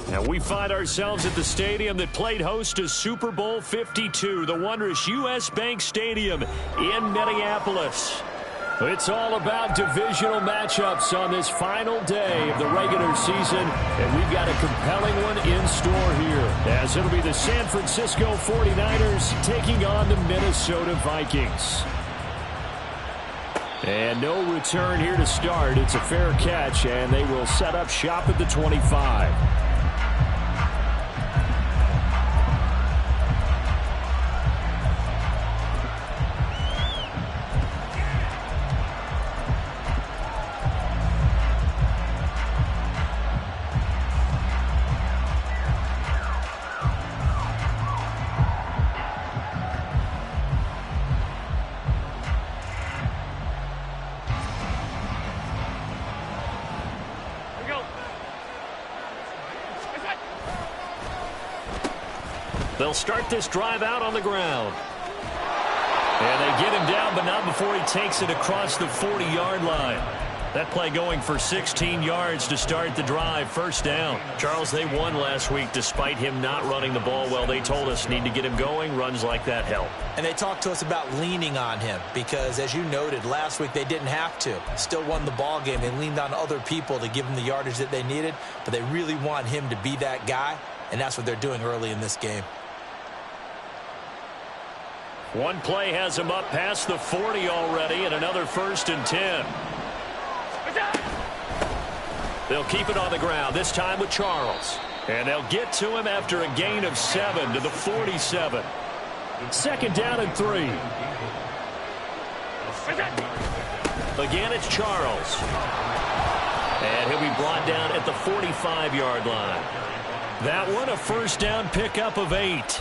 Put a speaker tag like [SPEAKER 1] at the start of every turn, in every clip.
[SPEAKER 1] And we find ourselves at the stadium that played host to Super Bowl 52, the wondrous U.S. Bank Stadium in Minneapolis. It's all about divisional matchups on this final day of the regular season, and we've got a compelling one in store here, as it'll be the San Francisco 49ers taking on the Minnesota Vikings. And no return here to start. It's a fair catch, and they will set up shop at the 25. They'll start this drive out on the ground. And they get him down, but not before he takes it across the 40-yard line. That play going for 16 yards to start the drive. First down. Charles, they won last week despite him not running the ball well. They told us need to get him going. Runs like that help.
[SPEAKER 2] And they talked to us about leaning on him because, as you noted, last week they didn't have to. Still won the ball game. They leaned on other people to give them the yardage that they needed, but they really want him to be that guy, and that's what they're doing early in this game.
[SPEAKER 1] One play has him up past the 40 already, and another 1st and 10. They'll keep it on the ground, this time with Charles. And they'll get to him after a gain of 7 to the 47. Second down and 3. Again, it's Charles. And he'll be brought down at the 45-yard line. That one, a first down pickup of 8.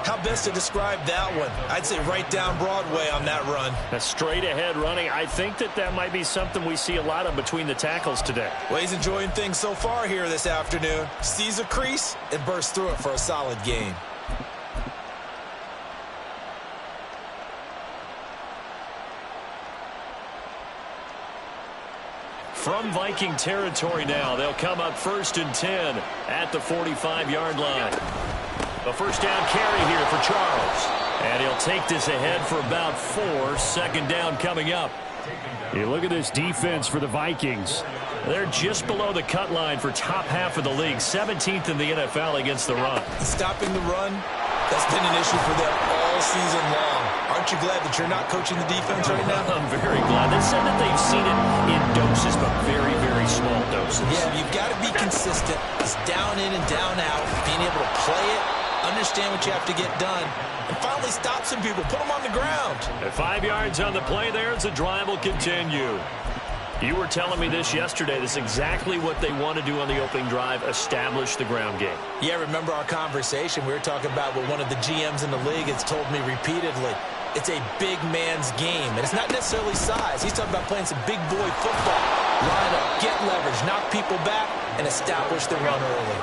[SPEAKER 2] How best to describe that one? I'd say right down Broadway on that run.
[SPEAKER 1] A straight-ahead running. I think that might be something we see a lot of between the tackles today.
[SPEAKER 2] Well, he's enjoying things so far here this afternoon. Sees a crease and bursts through it for a solid gain.
[SPEAKER 1] From Viking territory now, they'll come up 1st and 10 at the 45-yard line. A first down carry here for Charles. And he'll take this ahead for about 4. Second down coming up. You look at this defense for the Vikings. They're just below the cut line for top half of the league. 17th in the NFL against the run.
[SPEAKER 2] Stopping the run, that's been an issue for them all season long. Aren't you glad that you're not coaching the defense right now?
[SPEAKER 1] I'm very glad. They said that they've seen it in doses, but very, very small doses.
[SPEAKER 2] Yeah, you've got to be consistent. It's down in and down out. Being able to play it, understand what you have to get done, and finally stop some people, put them on the ground.
[SPEAKER 1] At 5 yards on the play there, as the drive will continue. You were telling me this yesterday. This is exactly what they want to do on the opening drive, establish the ground game.
[SPEAKER 2] Yeah, remember our conversation? We were talking about what one of the GMs in the league has told me repeatedly. It's a big man's game, and it's not necessarily size. He's talking about playing some big boy football. Line up, get leverage, knock people back, and establish the run early.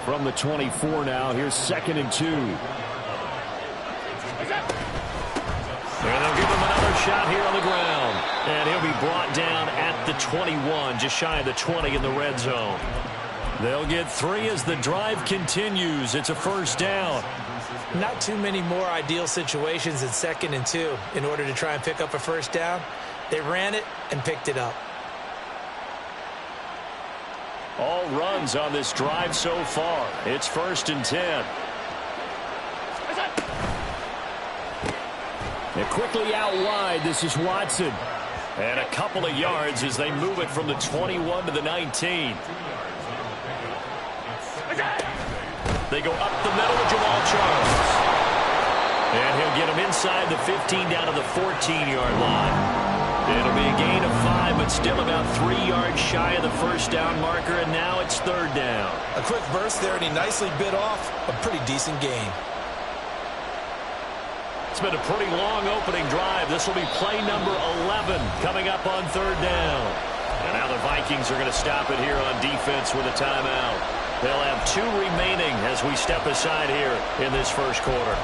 [SPEAKER 1] From the 24 now, here's 2nd and 2. And they'll give him another shot here on the ground. And he'll be brought down at the 21, just shy of the 20 in the red zone. They'll get 3 as the drive continues. It's a first down.
[SPEAKER 2] Not too many more ideal situations in 2nd and 2 in order to try and pick up a first down. They ran it and picked it up.
[SPEAKER 1] All runs on this drive so far. It's 1st and 10. And quickly out wide, this is Watson. And a couple of yards as they move it from the 21 to the 19. They go up the middle with Jamal Charles. And he'll get him inside the 15 down to the 14-yard line. It'll be a gain of 5, but still about 3 yards shy of the first down marker, and now it's 3rd down.
[SPEAKER 2] A quick burst there, and he nicely bit off a pretty decent gain.
[SPEAKER 1] It's been a pretty long opening drive. This will be play number 11 coming up on 3rd down. And now the Vikings are going to stop it here on defense with a timeout. They'll have 2 remaining as we step aside here in this first quarter.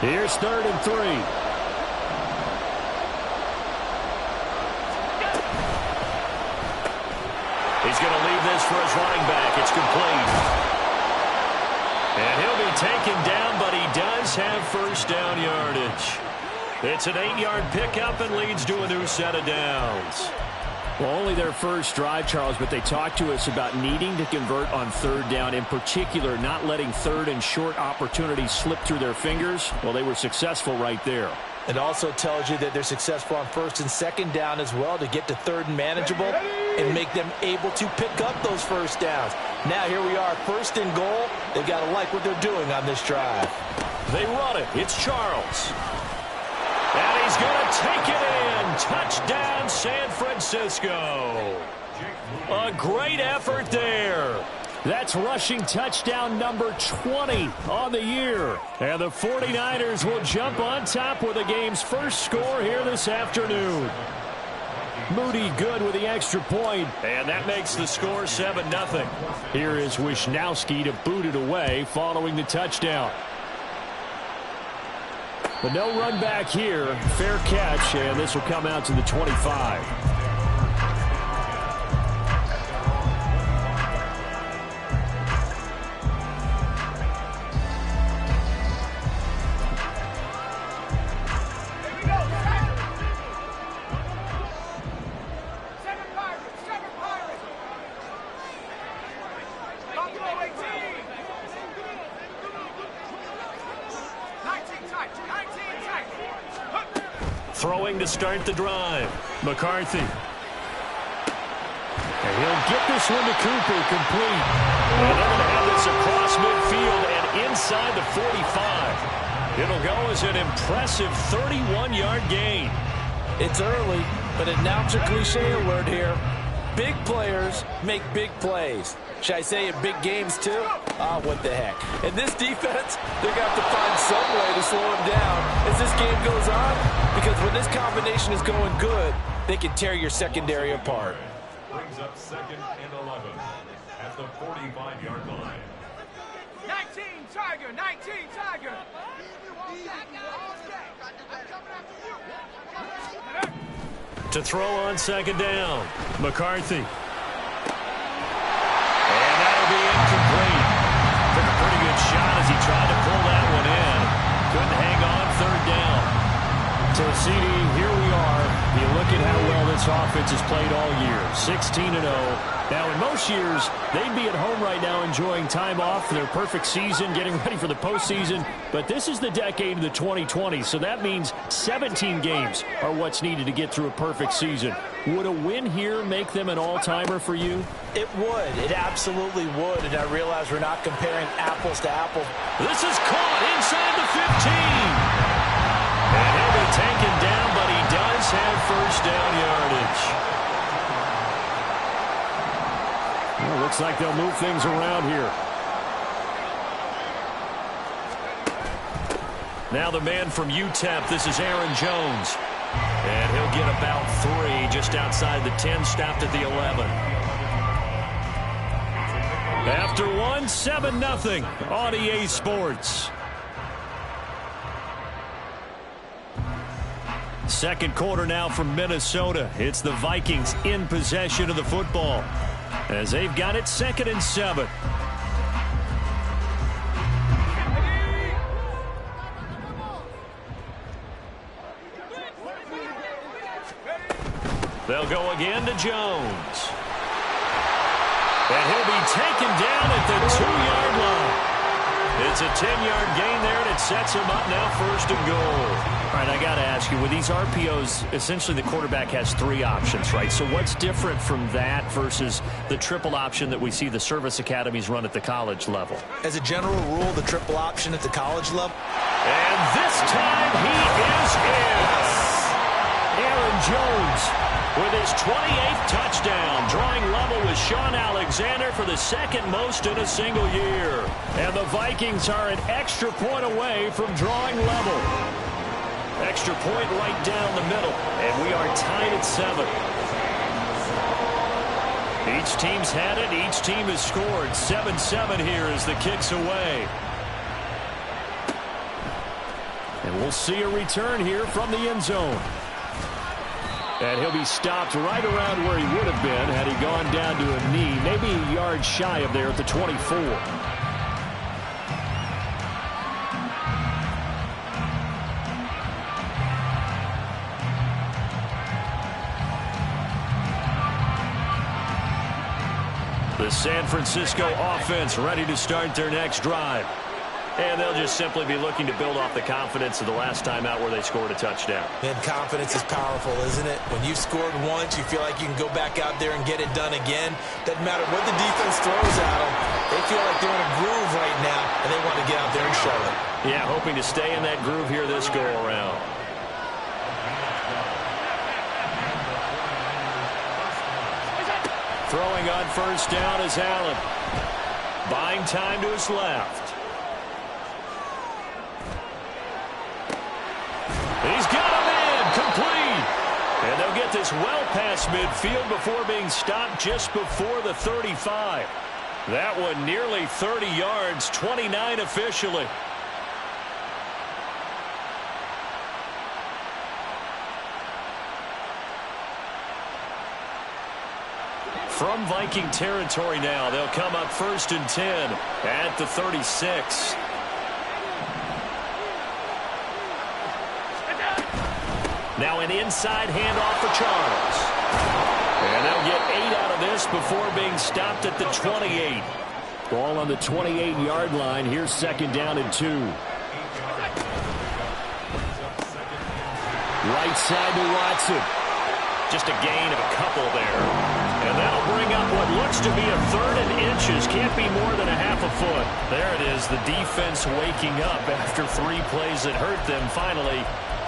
[SPEAKER 1] Here's 3rd and 3. He's going to leave this for his running back. It's complete. And he'll be taken down, but he does have first down yardage. It's an 8-yard pickup and leads to a new set of downs.
[SPEAKER 3] Well, only their first drive, Charles, but they talked to us about needing to convert on 3rd down, in particular not letting 3rd and short opportunities slip through their fingers. Well, they were successful right there.
[SPEAKER 2] It also tells you that they're successful on 1st and 2nd down as well to get to 3rd and manageable and make them able to pick up those first downs. Now here we are, 1st and goal. They've got to like what they're doing on this drive.
[SPEAKER 1] They run it. It's Charles. And he's going to take it in. Touchdown, San Francisco. A great effort there.
[SPEAKER 3] That's rushing touchdown number 20 on the year.
[SPEAKER 1] And the 49ers will jump on top with the game's first score here this afternoon.
[SPEAKER 3] Moody good with the extra point.
[SPEAKER 1] And that makes the score 7-0.
[SPEAKER 3] Here is Wisnowski to boot it away following the touchdown. But no run back here. Fair catch, and this will come out to the 25.
[SPEAKER 1] Throwing to start the drive. McCarthy.
[SPEAKER 3] And he'll get this one to Cooper, complete.
[SPEAKER 1] And they're going to have this across midfield and inside the 45. It'll go as an impressive 31-yard gain.
[SPEAKER 2] It's early, but announcer cliche alert here. Big players make big plays. Should I say in big games too? What the heck. In this defense, they're going to have to find some way to slow him down as this game goes on, because when this combination is going good, they can tear your secondary apart.
[SPEAKER 4] Brings up 2nd and 11 at the 45-yard line.
[SPEAKER 5] 19 Tiger, 19 Tiger.
[SPEAKER 1] To throw on 2nd down. McCarthy. Incomplete. Took a pretty good shot as he tried to pull that one in. Couldn't hang on 3rd down.
[SPEAKER 3] So, CD, here we are. You look at how well this offense has played all year. 16-0. Now, in most years, they'd be at home right now enjoying time off for their perfect season, getting ready for the postseason. But this is the decade of the 2020s, so that means 17 games are what's needed to get through a perfect season. Would a win here make them an all-timer for you?
[SPEAKER 2] It would. It absolutely would. And I realize we're not comparing apples to apples.
[SPEAKER 1] This is caught inside the 15. And he'll be taken down, but he does have first down yardage.
[SPEAKER 3] Well, looks like they'll move things around here.
[SPEAKER 1] Now the man from UTEP, this is Aaron Jones. And he'll get about 3 just outside the 10, stopped at the 11. After one, 7-0 on EA Sports. Second quarter now from Minnesota. It's the Vikings in possession of the football as they've got it 2nd and 7. They'll go again to Jones. And he'll be taken down at the 2-yard line. It's a 10-yard gain there, and it sets him up now 1st and goal.
[SPEAKER 3] All right, I got to ask you, with these RPOs, essentially the quarterback has 3 options, right? So what's different from that versus the triple option that we see the service academies run at the college level?
[SPEAKER 2] As a general rule, the triple option at the college level.
[SPEAKER 1] And this time he is in.
[SPEAKER 3] Aaron Jones
[SPEAKER 1] with his 28th touchdown, drawing level with was Shaun Alexander for the second most in a single year. And the Vikings are an extra point away from drawing level. Extra point right down the middle, and we are tied at 7. Each team's had it. Each team has scored. 7-7 here as the kick's away. And we'll see a return here from the end zone. And he'll be stopped right around where he would have been had he gone down to a knee, maybe a yard shy of there at the 24. The San Francisco offense ready to start their next drive. And they'll just simply be looking to build off the confidence of the last time out where they scored a touchdown.
[SPEAKER 2] And confidence is powerful, isn't it? When you've scored once, you feel like you can go back out there and get it done again. Doesn't matter what the defense throws at them. They feel like they're in a groove right now, and they want to get out there and show it.
[SPEAKER 1] Yeah, hoping to stay in that groove here this go-around. Throwing on first down is Allen. Buying time to his left. He's got him in, complete. And they'll get this well past midfield before being stopped just before the 35. That one nearly 30 yards, 29 officially. From Viking territory now, they'll come up 1st and 10 at the 36. Now an inside handoff for Charles. And they'll get 8 out of this before being stopped at the 28. Ball on the 28-yard line. Here's 2nd down and 2. Right side to Watson. Just a gain of a couple there. And that'll bring up what looks to be a 3rd and inches. Can't be more than a half a foot. There it is, the defense waking up after 3 plays that hurt them. Finally,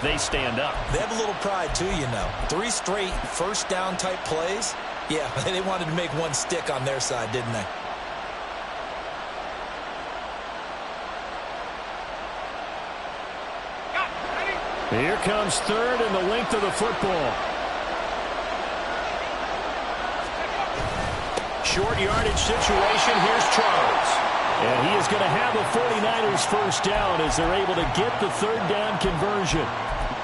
[SPEAKER 1] they stand up.
[SPEAKER 2] They have a little pride, too, you know. 3 straight first down type plays. Yeah, they wanted to make one stick on their side, didn't they?
[SPEAKER 1] Here comes 3rd and the length of the football. Short yardage situation. Here's Charles. And he is going to have the 49ers first down as they're able to get the 3rd down conversion.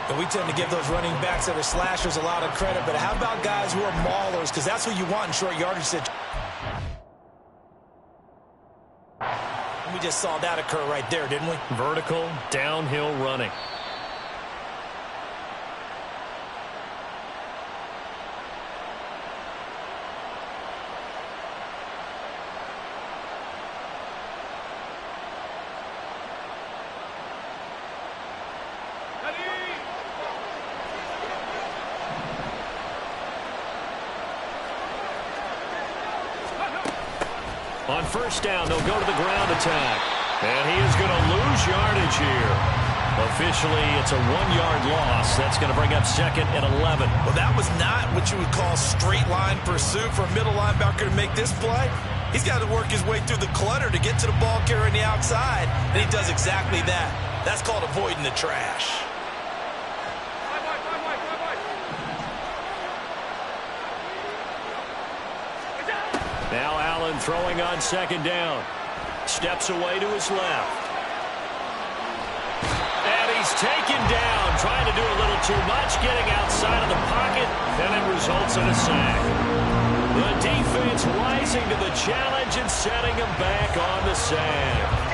[SPEAKER 2] And we tend to give those running backs that are slashers a lot of credit, but how about guys who are maulers? Because that's what you want in short yardage situations. We just saw that occur right there, didn't we?
[SPEAKER 1] Vertical, downhill running. On first down, they'll go to the ground attack. And he is going to lose yardage here. Officially, it's a 1-yard loss. That's going to bring up 2nd and 11.
[SPEAKER 2] Well, that was not what you would call straight line pursuit for a middle linebacker to make this play. He's got to work his way through the clutter to get to the ball carrier on the outside, and he does exactly that. That's called avoiding the trash.
[SPEAKER 1] Now Allen throwing on 2nd down. Steps away to his left. And he's taken down, trying to do a little too much, getting outside of the pocket, and it results in a sack. The defense rising to the challenge and setting him back on the sack.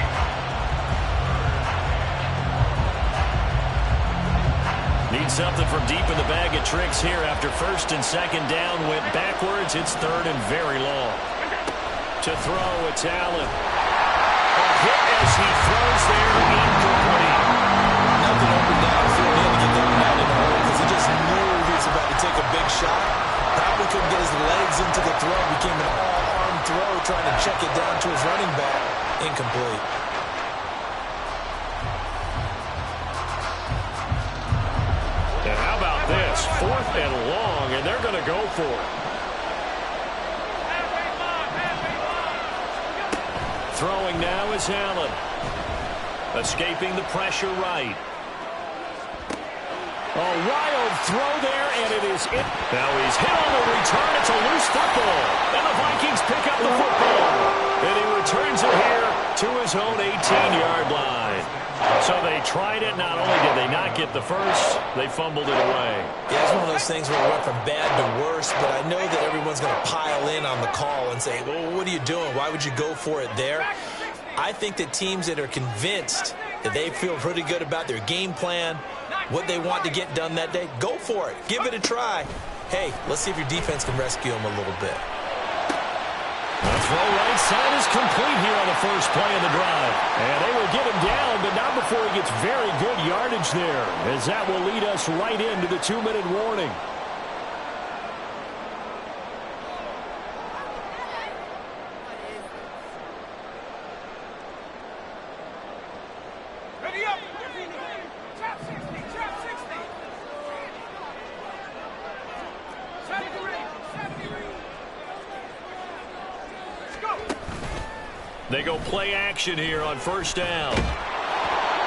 [SPEAKER 1] Need something from deep in the bag of tricks here after 1st and 2nd down. Went backwards. It's 3rd and very long. To throw, it's Allen. A hit as he throws there, incomplete.
[SPEAKER 2] Nothing open downfield. He had to get that one out in a hurry because he just knew he was about to take a big shot. Probably couldn't get his legs into the throw. Became an all-arm throw, trying to check it down to his running back. Incomplete.
[SPEAKER 1] And how about this? 4th and long, and they're going to go for it. Throwing now is Allen. Escaping the pressure right. A wild throw there, and it is it. Now he's hit on the return. It's a loose football. And the Vikings pick up the football. And he returns it here to his own 18-yard line. So they tried it. Not only did they not get the first, they fumbled it away.
[SPEAKER 2] Yeah, it's one of those things where it went from bad to worse, but I know that everyone's going to pile in on the call and say, well, what are you doing? Why would you go for it there? I think that teams that are convinced that they feel pretty good about their game plan, what they want to get done that day, go for it. Give it a try. Hey, let's see if your defense can rescue them a little bit.
[SPEAKER 3] The throw right side is complete here on the first play of the drive. And they will get him down, but not before he gets very good yardage there, as that will lead us right into the 2-minute warning.
[SPEAKER 5] Ready up. Trap 60, trap 60. 70 range, 70 range. Let's go.
[SPEAKER 1] They go play action here on first down.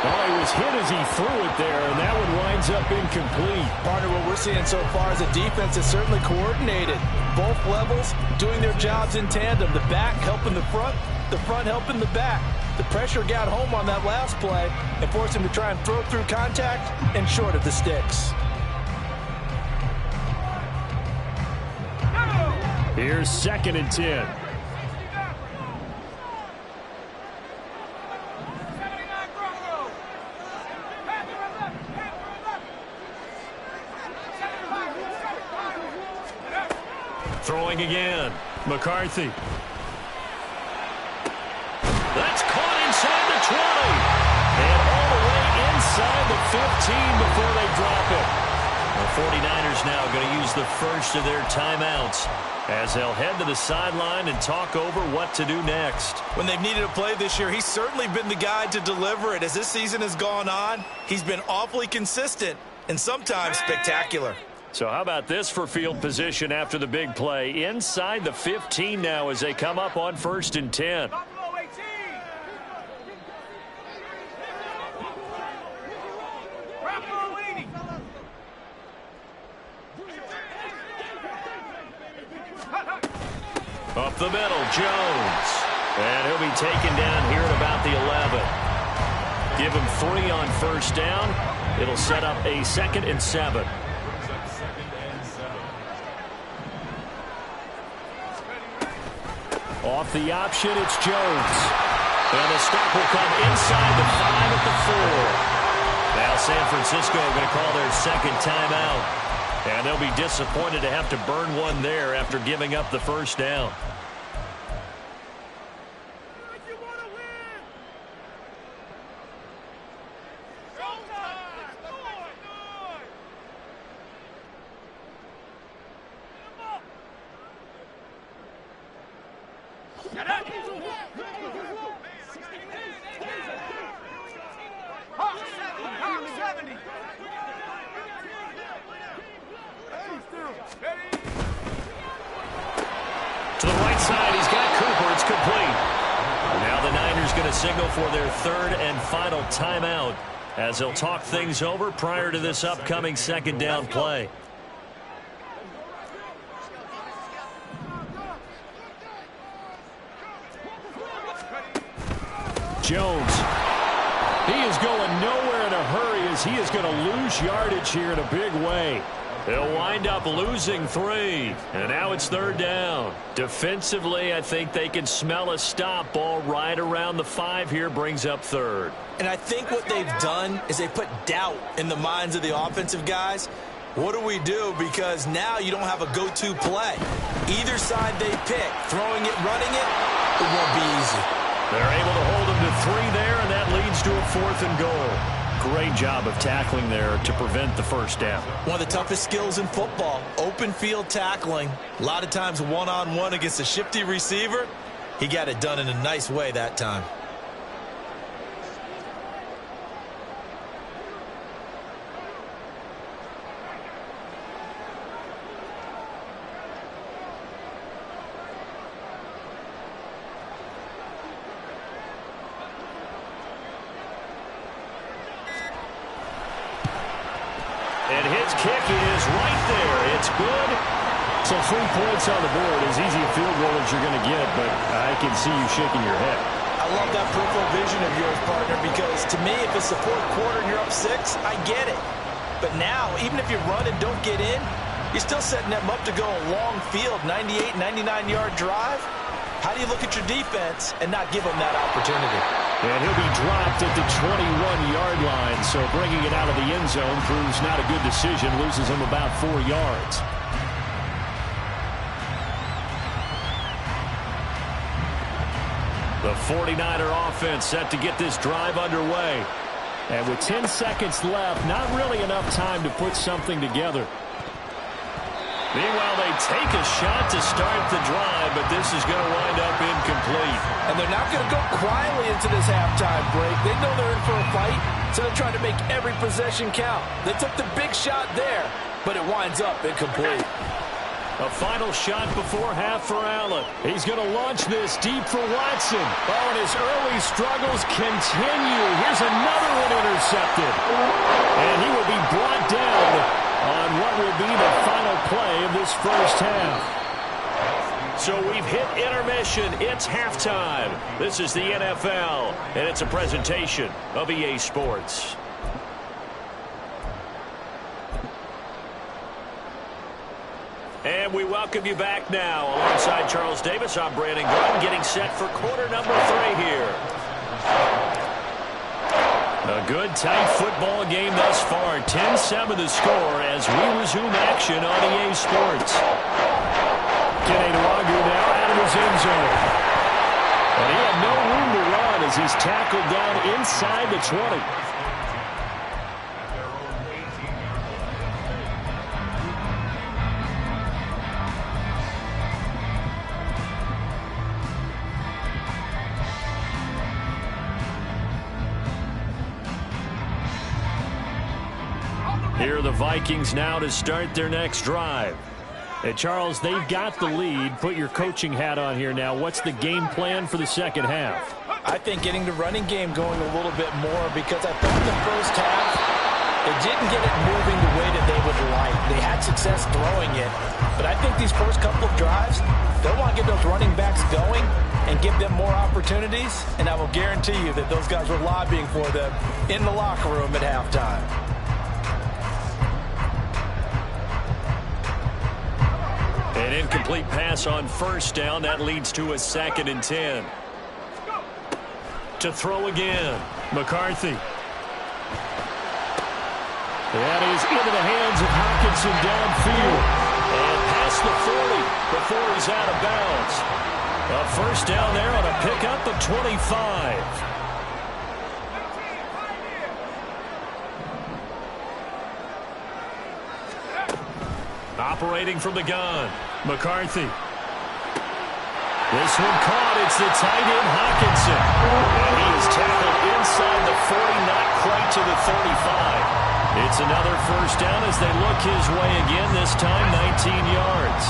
[SPEAKER 3] Well, he was hit as he threw it there, and that one winds up incomplete.
[SPEAKER 2] Partner, what we're seeing so far is a defense that's certainly coordinated. Both levels doing their jobs in tandem. The back helping the front helping the back. The pressure got home on that last play and forced him to try and throw through contact and short of the sticks.
[SPEAKER 3] Here's 2nd and 10.
[SPEAKER 5] 79 Bronco. Pass to the left, pass to the left. 75.
[SPEAKER 1] Throwing again. McCarthy. That's caught inside the 20. And all the way inside the 15 before they drop it. The 49ers now going to use the first of their timeouts as they'll head to the sideline and talk over what to do next.
[SPEAKER 2] When they've needed a play this year, he's certainly been the guy to deliver it. As this season has gone on, he's been awfully consistent and sometimes spectacular.
[SPEAKER 1] So how about this for field position after the big play? Inside the 15 now as they come up on 1st and 10.
[SPEAKER 5] Buffalo 18. Buffalo 80.
[SPEAKER 1] Up the middle, Jones. And he'll be taken down here at about the 11. Give him 3 on first down. It'll set up a 2nd and 7.
[SPEAKER 3] Off the option, it's Jones.
[SPEAKER 1] And the stop will come inside the 5 at the 4. Now San Francisco going to call their 2nd timeout. And they'll be disappointed to have to burn one there after giving up the first down.
[SPEAKER 5] You want to win. Hawk 70.
[SPEAKER 1] To the right side, he's got Cooper. It's complete. Now the Niners going to signal for their 3rd and final timeout as they'll talk things over prior to this upcoming 2nd down play.
[SPEAKER 3] Jones. He is going nowhere in a hurry as he is going to lose yardage here in a big way.
[SPEAKER 1] They'll wind up losing 3. And now it's 3rd down. Defensively, I think they can smell a stop. Ball right around the 5 here brings up 3rd.
[SPEAKER 2] And I think what they've done is they put doubt in the minds of the offensive guys. What do we do? Because now you don't have a go-to play. Either side they pick, throwing it, running it, it won't be easy.
[SPEAKER 1] They're able to hold them to 3 there, and that leads to a 4th and goal.
[SPEAKER 3] Great job of tackling there to prevent the first down.
[SPEAKER 2] One of the toughest skills in football, open field tackling. A lot of times one-on-one against a shifty receiver. He got it done in a nice way that time.
[SPEAKER 1] And his kick is right there. It's good.
[SPEAKER 3] So 3 points on the board, as easy a field goal as you're going to get, but I can see you shaking your head.
[SPEAKER 2] I love that peripheral vision of yours, partner, because to me, if it's the fourth quarter and you're up 6, I get it. But now, even if you run and don't get in, you're still setting them up to go a long field, 98, 99-yard drive. How do you look at your defense and not give them that opportunity?
[SPEAKER 3] And he'll be dropped at the 21-yard line, so bringing it out of the end zone proves not a good decision, loses him about 4 yards.
[SPEAKER 1] The 49er offense set to get this drive underway.
[SPEAKER 3] And with 10 seconds left, not really enough time to put something together.
[SPEAKER 1] Meanwhile, they take a shot to start the drive, but this is going to wind up incomplete.
[SPEAKER 2] And they're not going to go quietly into this halftime break. They know they're in for a fight, so they're trying to make every possession count. They took the big shot there, but it winds up incomplete.
[SPEAKER 1] A final shot before half for Allen.
[SPEAKER 3] He's going to launch this deep for Watson. Oh, and his early struggles continue. Here's another one intercepted. And he will be brought down on what will be the final play of this first half.
[SPEAKER 1] So we've hit intermission. It's halftime. This is the NFL, and it's a presentation of EA Sports. And we welcome you back now. Alongside Charles Davis, I'm Brandon Gordon, getting set for quarter number 3 here. A good, tight football game thus far. 10-7 the score as we resume action on EA Sports.
[SPEAKER 3] Kene Nwangwu now out of his end zone. And he had no room to run as he's tackled down inside the 20.
[SPEAKER 1] Here are the Vikings now to start their next drive.
[SPEAKER 3] And Charles, they've got the lead. Put your coaching hat on here now. What's the game plan for the second half?
[SPEAKER 2] I think getting the running game going a little bit more, because I thought the first half, they didn't get it moving the way that they would like. They had success throwing it, but I think these first couple of drives, they'll want to get those running backs going and give them more opportunities, and I will guarantee you that those guys were lobbying for them in the locker room at halftime.
[SPEAKER 1] An incomplete pass on first down. That leads to a 2nd and 10. To throw again.
[SPEAKER 3] McCarthy. That is into the hands of Hockenson downfield.
[SPEAKER 1] And past the 40 before he's out of bounds. A first down there on a pickup of 25. Operating from the gun. McCarthy. This one caught. It's the tight end Hockenson. And he is tackled inside the 40, not quite to the 35. It's another first down as they look his way again, this time 19 yards.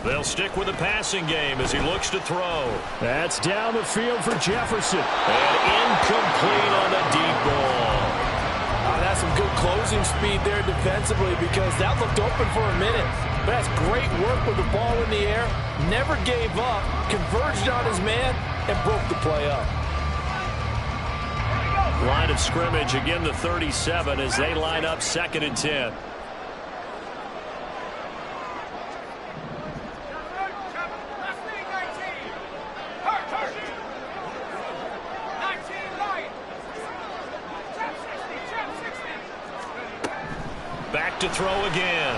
[SPEAKER 1] They'll stick with the passing game as he looks to throw.
[SPEAKER 3] That's down the field for Jefferson.
[SPEAKER 1] And incomplete on the deep ball.
[SPEAKER 2] That's some good closing speed there defensively, because that looked open for a minute. But that's great work with the ball in the air. Never gave up, converged on his man, and broke the play up.
[SPEAKER 1] Line of scrimmage, again the 37 as they line up 2nd and 10. Back to throw again.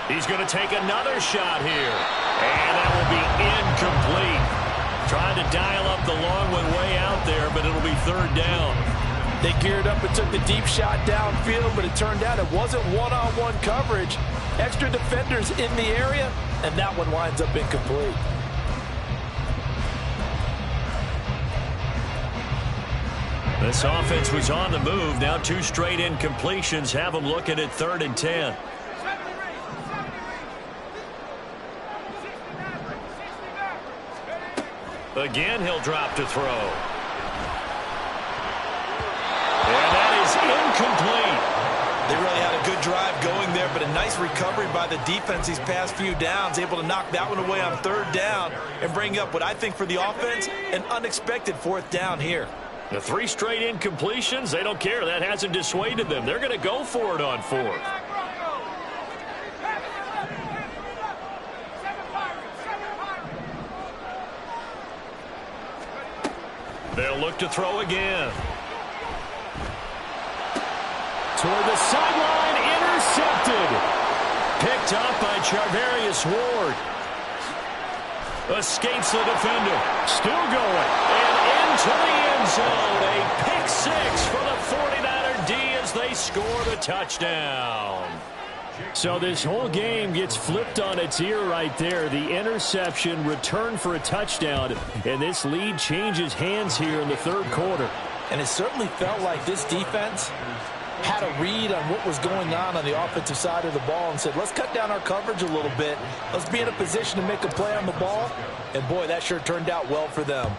[SPEAKER 1] He's going to take another shot here. And that will be incomplete. Trying to dial up the long one way out there, but it'll be 3rd down.
[SPEAKER 2] They geared up and took the deep shot downfield, but it turned out it wasn't one-on-one coverage. Extra defenders in the area, and that one winds up incomplete.
[SPEAKER 1] This offense was on the move. Now 2 straight incompletions have them looking at 3rd and 10. Again, he'll drop to throw. And that is incomplete.
[SPEAKER 2] They really had a good drive going there, but a nice recovery by the defense these past few downs, able to knock that one away on 3rd down and bring up what I think for the offense, an unexpected 4th down here.
[SPEAKER 1] The 3 straight incompletions, they don't care. That hasn't dissuaded them. They're going to go for it on 4th. They'll look to throw again.
[SPEAKER 3] Toward the sideline, intercepted.
[SPEAKER 1] Picked up by Charvarius Ward. Escapes the defender. Still going. And into the end zone. A pick 6 for the 49er D as they score the touchdown.
[SPEAKER 3] So this whole game gets flipped on its ear right there. The interception, return for a touchdown, and this lead changes hands here in the 3rd quarter.
[SPEAKER 2] And it certainly felt like this defense had a read on what was going on the offensive side of the ball and said, let's cut down our coverage a little bit. Let's be in a position to make a play on the ball. And, boy, that sure turned out well for them.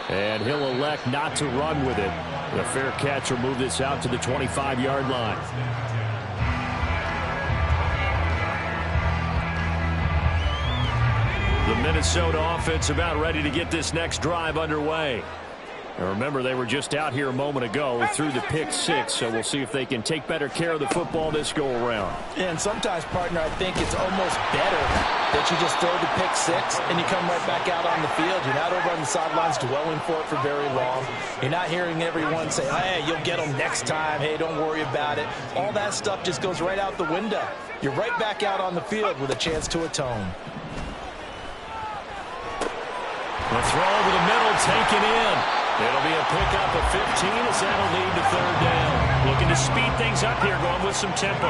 [SPEAKER 3] And he'll elect not to run with it. The fair catch will move this out to the 25-yard line.
[SPEAKER 1] The Minnesota offense about ready to get this next drive underway. And remember, they were just out here a moment ago through the pick 6, so we'll see if they can take better care of the football this go-around.
[SPEAKER 2] And sometimes, partner, I think it's almost better that you just throw the pick 6 and you come right back out on the field. You're not over on the sidelines dwelling for it for very long. You're not hearing everyone say, hey, you'll get them next time. Hey, don't worry about it. All that stuff just goes right out the window. You're right back out on the field with a chance to atone.
[SPEAKER 1] The throw over the middle, taken in. It'll be a pickup of 15 as that'll lead to 3rd down. Looking to speed things up here, going with some tempo.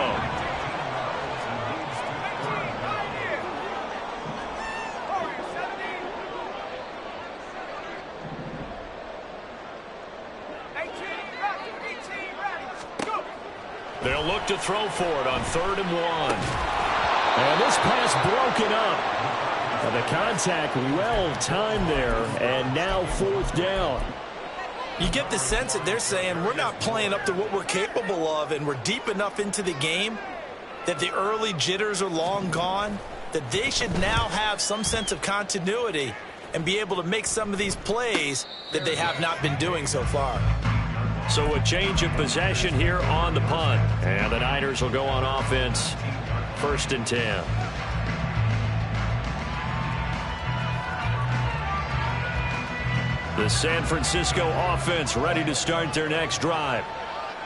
[SPEAKER 1] They'll look to throw for it on 3rd and 1.
[SPEAKER 3] And this pass broken up. The contact well timed there, and now 4th down.
[SPEAKER 2] You get the sense that they're saying we're not playing up to what we're capable of, and we're deep enough into the game that the early jitters are long gone, that they should now have some sense of continuity and be able to make some of these plays that they have not been doing so far.
[SPEAKER 1] So a change of possession here on the punt. And the Niners will go on offense, 1st and 10. The San Francisco offense ready to start their next drive.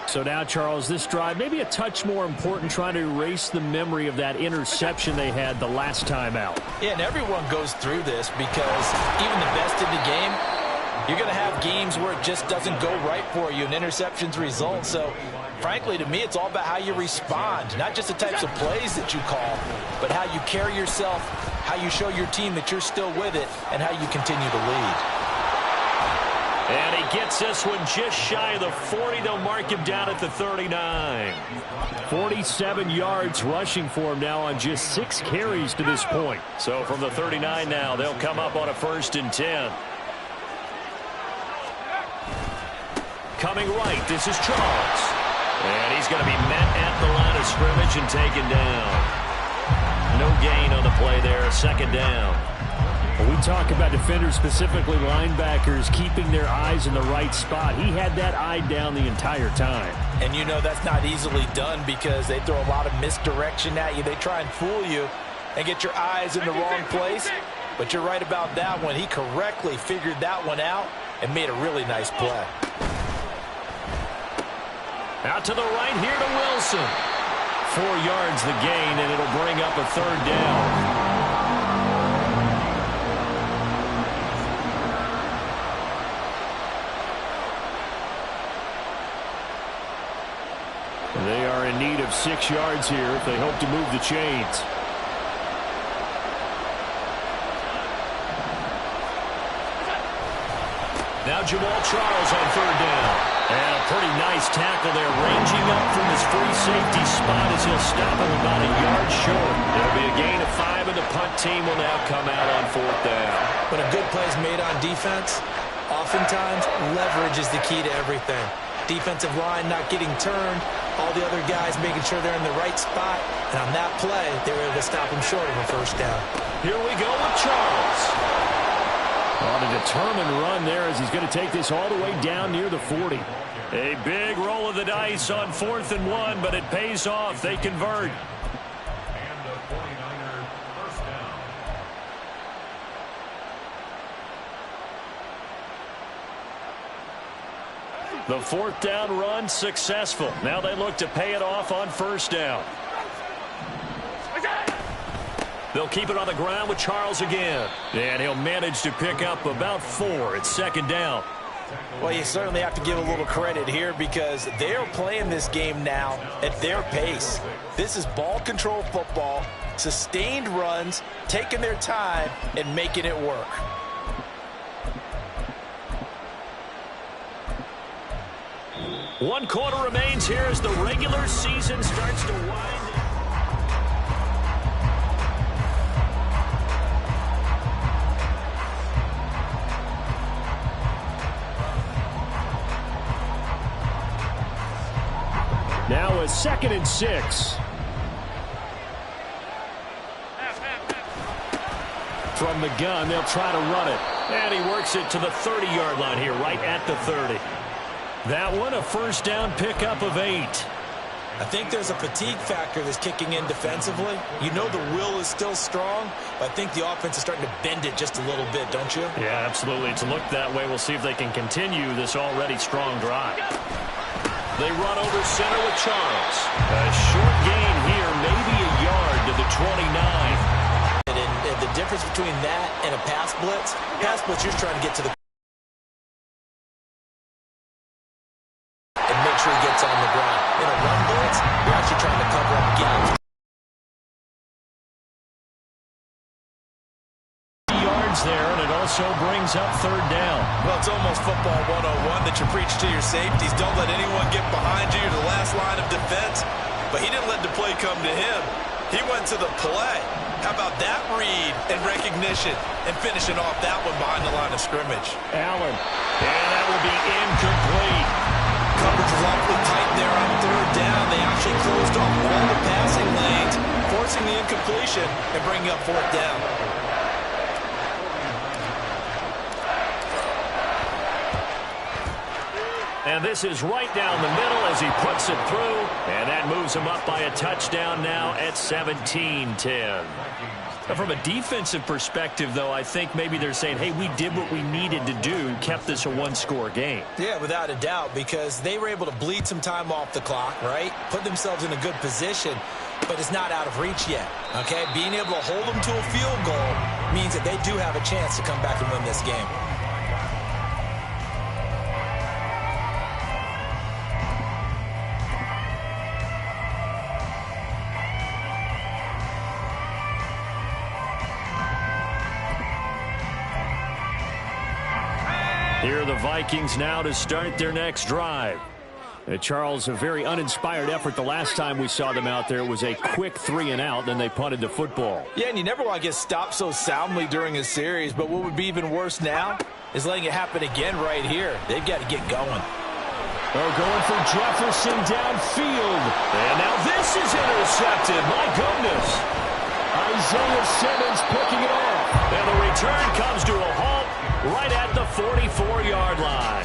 [SPEAKER 3] So now, Charles, this drive maybe a touch more important, trying to erase the memory of that interception they had the last time out.
[SPEAKER 2] Yeah, and everyone goes through this because even the best in the game, you're going to have games where it just doesn't go right for you, and interceptions result. So, frankly, to me, it's all about how you respond, not just the types of plays that you call, but how you carry yourself, how you show your team that you're still with it, and how you continue to lead.
[SPEAKER 1] And he gets this one just shy of the 40. They'll mark him down at the 39.
[SPEAKER 3] 47 yards rushing for him now on just 6 carries to this point.
[SPEAKER 1] So from the 39 now, they'll come up on a 1st and 10. Coming right, this is Charles. And he's going to be met at the line of scrimmage and taken down. No gain on the play there, 2nd down.
[SPEAKER 3] When we talk about defenders, specifically linebackers, keeping their eyes in the right spot, he had that eye down the entire time.
[SPEAKER 2] And you know that's not easily done because they throw a lot of misdirection at you. They try and fool you and get your eyes in the wrong place. But you're right about that one. He correctly figured that one out and made a really nice play.
[SPEAKER 1] Out to the right here to Wilson. 4 yards the gain, and it'll bring up a 3rd down.
[SPEAKER 3] They are in need of 6 yards here if they hope to move the chains.
[SPEAKER 1] Now Jamal Charles on third down. And a pretty nice tackle there, ranging up from his free safety spot as he'll stop him about a yard short. It'll be a gain of 5, and the punt team will now come out on fourth down.
[SPEAKER 2] When a good play is made on defense, oftentimes leverage is the key to everything. Defensive line not getting turned, all the other guys making sure they're in the right spot, and on that play, they were able to stop him short of a first down.
[SPEAKER 1] Here we go with Charles.
[SPEAKER 3] On a determined run there as he's going to take this all the way down near the 40.
[SPEAKER 1] A big roll of the dice on 4th and 1, but it pays off. They convert.
[SPEAKER 4] And the 49er first down.
[SPEAKER 1] The 4th down run successful. Now they look to pay it off on first down. They'll keep it on the ground with Charles again. And he'll manage to pick up about 4. It's second down.
[SPEAKER 2] Well, you certainly have to give a little credit here because they're playing this game now at their pace. This is ball control football, sustained runs, taking their time, and making it work.
[SPEAKER 1] One quarter remains here as the regular season starts to wind down.
[SPEAKER 3] Now a 2nd and 6. From the gun, they'll try to run it.
[SPEAKER 1] And he works it to the 30-yard line here, right at the 30. That one, a first down pickup of 8.
[SPEAKER 2] I think there's a fatigue factor that's kicking in defensively. You know the will is still strong, but I think the offense is starting to bend it just a little bit, don't you?
[SPEAKER 3] Yeah, absolutely. It's looked that way. We'll see if they can continue this already strong drive.
[SPEAKER 1] They run over center with Charles. A short gain here, maybe a yard to the 29.
[SPEAKER 2] And the difference between that and a pass blitz, you're trying to get to the and make sure he gets on the ground. In a run blitz, you're actually trying to cover up gaps.
[SPEAKER 1] Yards there, and it also brings up third down.
[SPEAKER 2] Well, it's almost football 101 that you preach to your safeties. Don't let anyone get behind you. You're the last line of defense. But he didn't let the play come to him. He went to the play. How about that read and recognition and finishing off that one behind the line of scrimmage?
[SPEAKER 3] Allen.
[SPEAKER 1] And that will be incomplete.
[SPEAKER 2] Coverage was awfully tight there on third down. They actually closed off all the passing lanes, forcing the incompletion and bringing up fourth down.
[SPEAKER 1] And this is right down the middle as he puts it through. And that moves him up by a touchdown now at 17-10. From a defensive perspective, though, I think maybe they're saying, hey, we did what we needed to do, kept this a one-score game.
[SPEAKER 2] Yeah, without a doubt, because they were able to bleed some time off the clock, right? Put themselves in a good position, but it's not out of reach yet, okay? Being able to hold them to a field goal means that they do have a chance to come back and win this game.
[SPEAKER 1] Here are the Vikings now to start their next drive.
[SPEAKER 3] Charles, a very uninspired effort the last time we saw them out there. It was a quick 3-and-out, then they punted the football.
[SPEAKER 2] Yeah, and you never want to get stopped so soundly during a series, but what would be even worse now is letting it happen again right here. They've got to get going.
[SPEAKER 3] Oh, going for Jefferson downfield.
[SPEAKER 1] And now this is intercepted. My goodness.
[SPEAKER 3] Isaiah Simmons picking it off.
[SPEAKER 1] And the return comes to a halt right at the 44-yard line.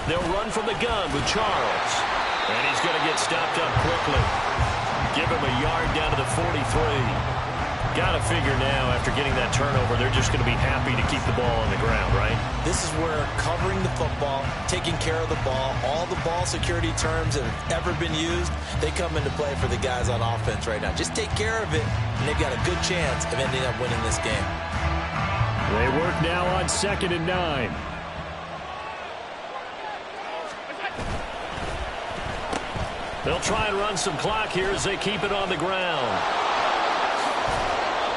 [SPEAKER 1] They'll run from the gun with Charles. And he's going to get stopped up quickly. Give him a yard down to the 43. Got to figure now, after getting that turnover, they're just going to be happy to keep the ball on the ground, right?
[SPEAKER 2] This is where covering the football, taking care of the ball, all the ball security terms that have ever been used, they come into play for the guys on offense right now. Just take care of it, and they've got a good chance of ending up winning this game.
[SPEAKER 3] They work now on 2nd and 9.
[SPEAKER 1] They'll try and run some clock here as they keep it on the ground.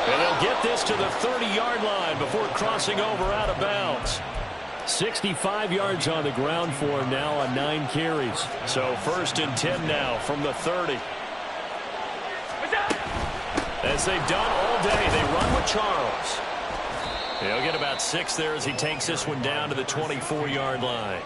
[SPEAKER 1] And they'll get this to the 30-yard line before crossing over out of bounds.
[SPEAKER 3] 65 yards on the ground for him now on 9 carries.
[SPEAKER 1] So 1st and 10 now from the 30. As they've done all day, they run with Charles. He'll get about 6 there as he takes this one down to the 24-yard line.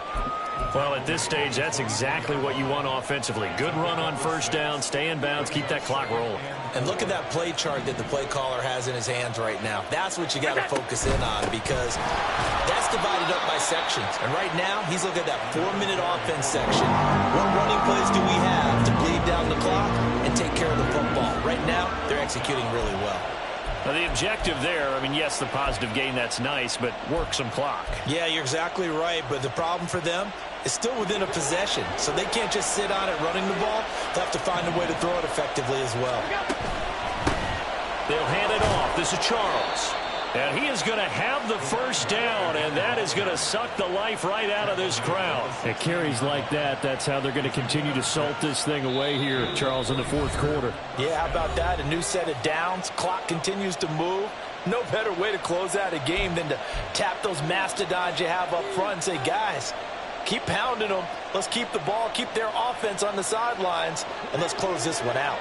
[SPEAKER 1] Well, at this stage, that's exactly what you want offensively. Good run on 1st down, stay in bounds, keep that clock rolling.
[SPEAKER 2] And look at that play chart that the play caller has in his hands right now. That's what you got to focus in on, because that's divided up by sections. And right now, he's looking at that 4-minute offense section. What running plays do we have to bleed down the clock and take care of the football? Right now, they're executing really well.
[SPEAKER 1] Now, the objective there, I mean, yes, the positive gain, that's nice, but work some clock.
[SPEAKER 2] Yeah, you're exactly right, but the problem for them is still within a possession, so they can't just sit on it running the ball. They'll have to find a way to throw it effectively as well.
[SPEAKER 1] They'll hand it off. This is Charles. And he is going to have the 1st down, and that is going to suck the life right out of this crowd.
[SPEAKER 3] It carries like that. That's how they're going to continue to salt this thing away here, Charles, in the 4th quarter.
[SPEAKER 2] Yeah, how about that? A new set of downs. Clock continues to move. No better way to close out a game than to tap those mastodons you have up front and say, guys, keep pounding them. Let's keep the ball, keep their offense on the sidelines, and let's close this one out.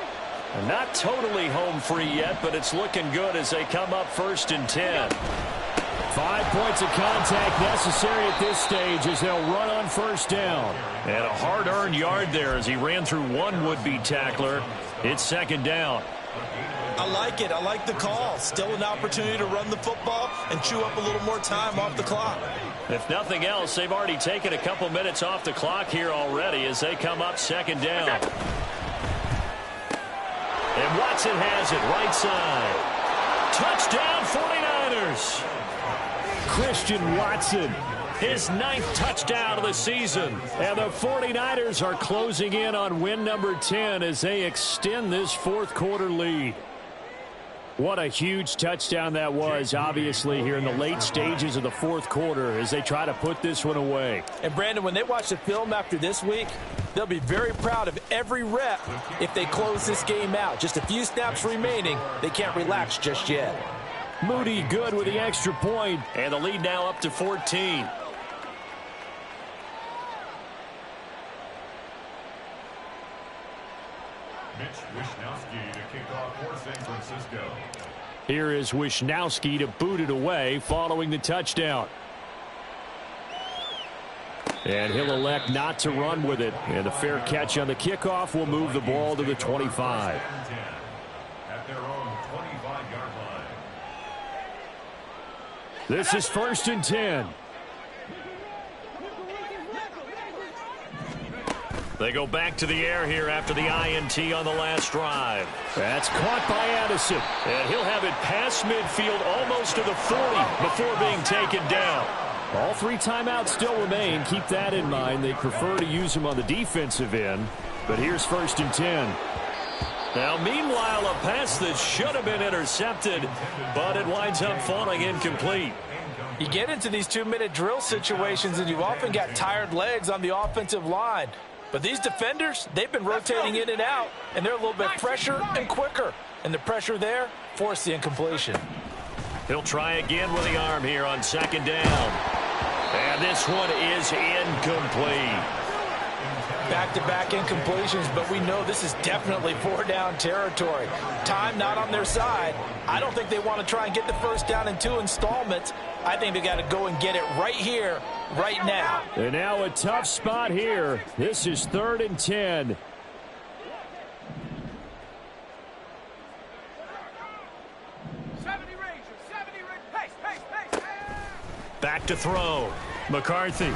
[SPEAKER 1] Not totally home free yet, but it's looking good as they come up 1st and 10.
[SPEAKER 3] 5 points of contact necessary at this stage as they'll run on 1st down.
[SPEAKER 1] And a hard-earned yard there as he ran through one would-be tackler. It's 2nd down.
[SPEAKER 2] I like it. I like the call. Still an opportunity to run the football and chew up a little more time off the clock.
[SPEAKER 1] If nothing else, they've already taken a couple minutes off the clock here already as they come up 2nd down. And Watson has it right side. Touchdown 49ers.
[SPEAKER 3] Christian Watson,
[SPEAKER 1] his 9th touchdown of the season.
[SPEAKER 3] And the 49ers are closing in on win number 10 as they extend this 4th quarter lead. What a huge touchdown that was, obviously, here in the late stages of the 4th quarter as they try to put this one away.
[SPEAKER 2] And, Brandon, when they watch the film after this week, they'll be very proud of every rep if they close this game out. Just a few snaps remaining. They can't relax just yet.
[SPEAKER 3] Moody good with the extra point.
[SPEAKER 1] And the lead now up to 14.
[SPEAKER 4] Mitch Wishnowsky to kick off for San Francisco.
[SPEAKER 3] Here is Wishnowsky to boot it away following the touchdown. And he'll elect not to run with it. And a fair catch on the kickoff will move the ball to the 25.
[SPEAKER 4] At their own 25-yard line.
[SPEAKER 3] This is 1st and 10.
[SPEAKER 1] They go back to the air here after the INT on the last drive.
[SPEAKER 3] That's caught by Addison.
[SPEAKER 1] And he'll have it past midfield almost to the 40 before being taken down.
[SPEAKER 3] All 3 timeouts still remain. Keep that in mind. They prefer to use them on the defensive end. But here's 1st and 10.
[SPEAKER 1] Now, meanwhile, a pass that should have been intercepted, but it winds up falling incomplete.
[SPEAKER 2] You get into these 2-minute drill situations, and you've often got tired legs on the offensive line. But these defenders, they've been rotating in and out, and they're a little bit fresher and quicker. And the pressure there forced the incompletion.
[SPEAKER 1] He'll try again with the arm here on 2nd down. And this one is incomplete.
[SPEAKER 2] Back-to-back incompletions, but we know this is definitely 4-down territory. Time not on their side. I don't think they want to try and get the 1st down in 2 installments. I think they got to go and get it right here, right now.
[SPEAKER 3] And now a tough spot here. This is 3rd and 10.
[SPEAKER 1] Back to throw. McCarthy.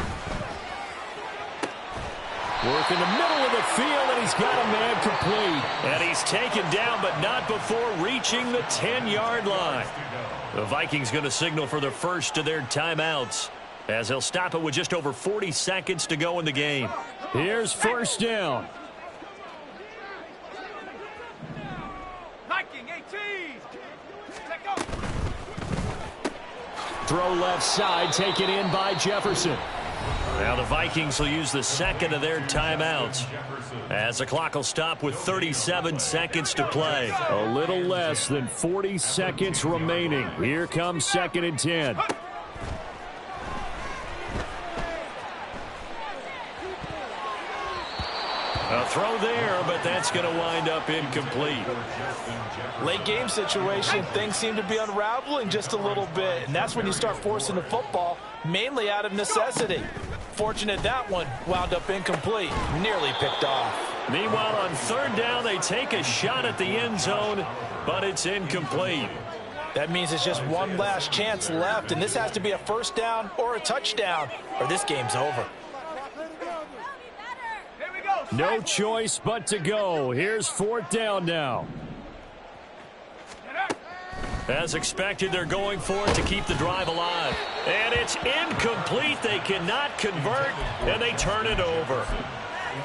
[SPEAKER 3] Work in the middle of the field, and he's got a man complete.
[SPEAKER 1] And he's taken down, but not before reaching the 10-yard line. The Vikings going to signal for the first of their timeouts as they'll stop it with just over 40 seconds to go in the game.
[SPEAKER 3] Here's 1st down. Throw left side, taken in by Jefferson.
[SPEAKER 1] Now the Vikings will use the 2nd of their timeouts. As the clock will stop with 37 seconds to play.
[SPEAKER 3] A little less than 40 seconds remaining. Here comes 2nd and 10.
[SPEAKER 1] A throw there, but that's going to wind up incomplete.
[SPEAKER 2] Late game situation, things seem to be unraveling just a little bit, and that's when you start forcing the football, mainly out of necessity. Fortunate that one wound up incomplete, nearly picked off.
[SPEAKER 1] Meanwhile, on 3rd down, they take a shot at the end zone, but it's incomplete.
[SPEAKER 2] That means it's just one last chance left, and this has to be a 1st down or a touchdown, or this game's over.
[SPEAKER 3] No choice but to go. Here's 4th down now.
[SPEAKER 1] As expected, they're going for it to keep the drive alive. And it's incomplete. They cannot convert, and they turn it over.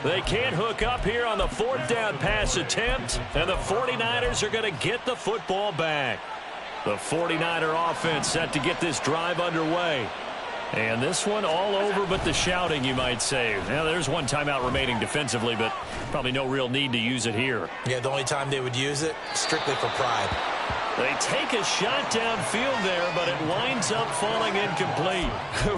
[SPEAKER 1] They can't hook up here on the 4th down pass attempt, and the 49ers are going to get the football back. The 49er offense set to get this drive underway. And this one all over but the shouting, you might say. Now, there's one timeout remaining defensively, but probably no real need to use it here.
[SPEAKER 2] Yeah, the only time they would use it, strictly for pride.
[SPEAKER 1] They take a shot downfield there, but it winds up falling incomplete.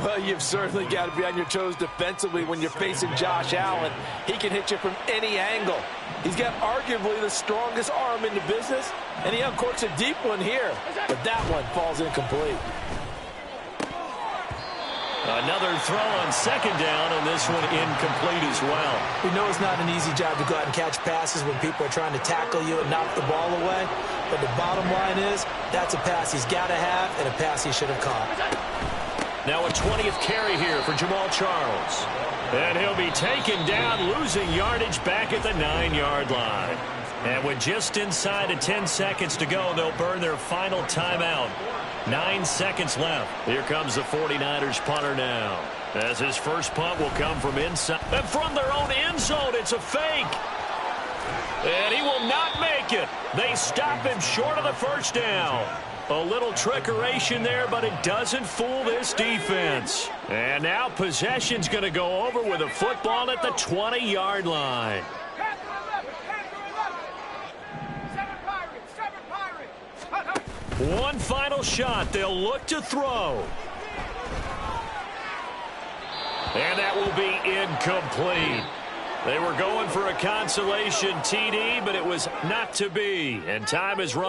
[SPEAKER 2] Well, you've certainly got to be on your toes defensively when you're facing Josh Allen. He can hit you from any angle. He's got arguably the strongest arm in the business, and he uncorks a deep one here. But that one falls incomplete.
[SPEAKER 1] Another throw on 2nd down, and this one incomplete as well.
[SPEAKER 2] We know it's not an easy job to go out and catch passes when people are trying to tackle you and knock the ball away. But the bottom line is, that's a pass he's got to have and a pass he should have caught.
[SPEAKER 1] Now a 20th carry here for Jamal Charles. And he'll be taken down, losing yardage back at the 9-yard line. And with just inside of 10 seconds to go, they'll burn their final timeout. 9 seconds left. Here comes the 49ers punter now. As his first punt will come from inside. And from their own end zone, it's a fake. And he will not make it. They stop him short of the 1st down. A little trickeration there, but it doesn't fool this defense. And now possession's going to go over with a football at the 20-yard line. One final shot. They'll look to throw. And that will be incomplete. They were going for a consolation TD, but it was not to be. And time is running.